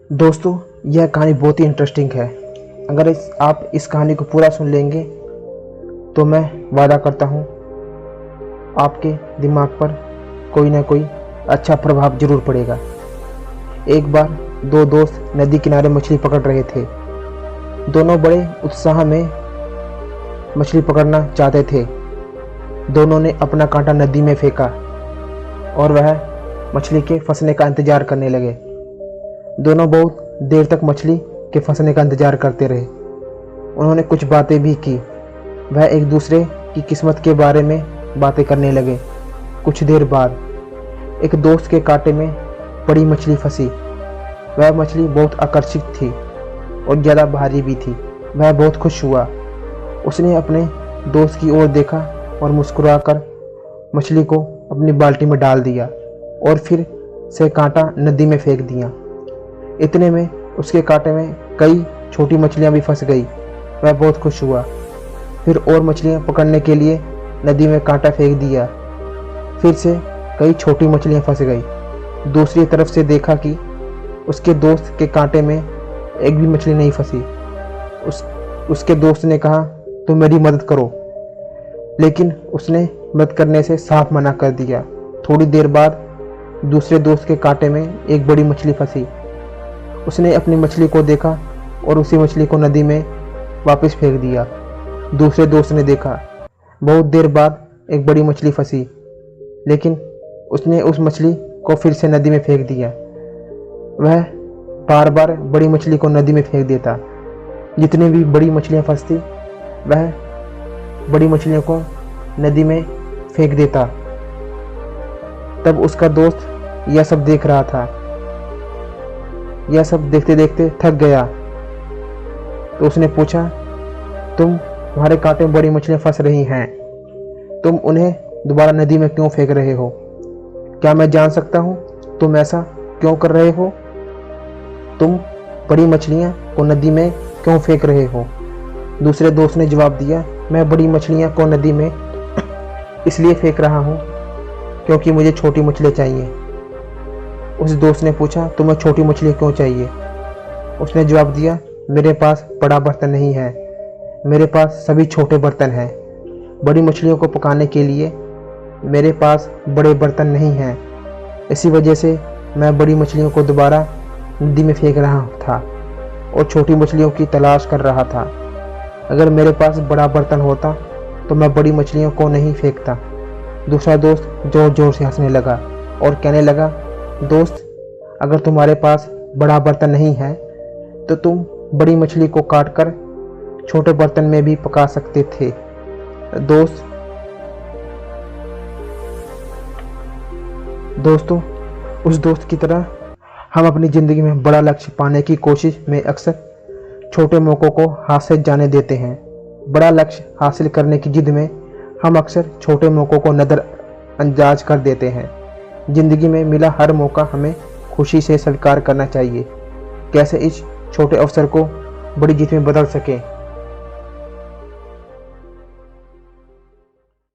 दोस्तों, यह कहानी बहुत ही इंटरेस्टिंग है। अगर आप इस कहानी को पूरा सुन लेंगे तो मैं वादा करता हूँ आपके दिमाग पर कोई ना कोई अच्छा प्रभाव जरूर पड़ेगा। एक बार दो दोस्त नदी किनारे मछली पकड़ रहे थे। दोनों बड़े उत्साह में मछली पकड़ना चाहते थे। दोनों ने अपना कांटा नदी में फेंका और वह मछली के फंसने का इंतजार करने लगे। दोनों बहुत देर तक मछली के फंसने का इंतजार करते रहे। उन्होंने कुछ बातें भी की। वह एक दूसरे की किस्मत के बारे में बातें करने लगे। कुछ देर बाद एक दोस्त के कांटे में बड़ी मछली फंसी। वह मछली बहुत आकर्षक थी और ज़्यादा भारी भी थी। वह बहुत खुश हुआ। उसने अपने दोस्त की ओर देखा और मुस्कुराकर मछली को अपनी बाल्टी में डाल दिया और फिर से कांटा नदी में फेंक दिया। इतने में उसके कांटे में कई छोटी मछलियां भी फंस गई। वह बहुत खुश हुआ। फिर और मछलियां पकड़ने के लिए नदी में कांटा फेंक दिया। फिर से कई छोटी मछलियां फंस गई। दूसरी तरफ से देखा कि उसके दोस्त के कांटे में एक भी मछली नहीं फंसी। उसके दोस्त ने कहा, तुम मेरी मदद करो, लेकिन उसने मदद करने से साफ मना कर दिया। थोड़ी देर बाद दूसरे दोस्त के कांटे में एक बड़ी मछली फंसी। उसने अपनी मछली को देखा और उसी मछली को नदी में वापस फेंक दिया। दूसरे दोस्त ने देखा, बहुत देर बाद एक बड़ी मछली फंसी, लेकिन उसने उस मछली को फिर से नदी में फेंक दिया। वह बार बार बड़ी मछली को नदी में फेंक देता। जितनी भी बड़ी मछलियां फंसती वह बड़ी मछलियों को नदी में फेंक देता। तब उसका दोस्त यह सब देख रहा था। यह सब देखते देखते थक गया, तो उसने पूछा, तुम्हारे कांटे में बड़ी मछलियां फंस रही हैं, तुम उन्हें दोबारा नदी में क्यों फेंक रहे हो? क्या मैं जान सकता हूँ तुम ऐसा क्यों कर रहे हो? तुम बड़ी मछलियां को नदी में क्यों फेंक रहे हो? दूसरे दोस्त ने जवाब दिया, मैं बड़ी मछलियां को नदी में इसलिए फेंक रहा हूँ क्योंकि मुझे छोटी मछलियाँ चाहिए। उस दोस्त ने पूछा, तुम्हें छोटी मछली क्यों चाहिए? उसने जवाब दिया, मेरे पास बड़ा बर्तन नहीं है, मेरे पास सभी छोटे बर्तन हैं। बड़ी मछलियों को पकाने के लिए मेरे पास बड़े बर्तन नहीं हैं। इसी वजह से मैं बड़ी मछलियों को दोबारा नदी में फेंक रहा था और छोटी मछलियों की तलाश कर रहा था। अगर मेरे पास बड़ा बर्तन होता तो मैं बड़ी मछलियों को नहीं फेंकता। दूसरा दोस्त जोर जोर से हंसने लगा और कहने लगा, दोस्त, अगर तुम्हारे पास बड़ा बर्तन नहीं है तो तुम बड़ी मछली को काटकर छोटे बर्तन में भी पका सकते थे। दोस्तों, उस दोस्त की तरह हम अपनी ज़िंदगी में बड़ा लक्ष्य पाने की कोशिश में अक्सर छोटे मौक़ों को हाथ से जाने देते हैं। बड़ा लक्ष्य हासिल करने की जिद में हम अक्सर छोटे मौक़ों को नज़रअंदाज कर देते हैं। ज़िंदगी में मिला हर मौका हमें खुशी से स्वीकार करना चाहिए। कैसे इस छोटे अवसर को बड़ी जीत में बदल सकें।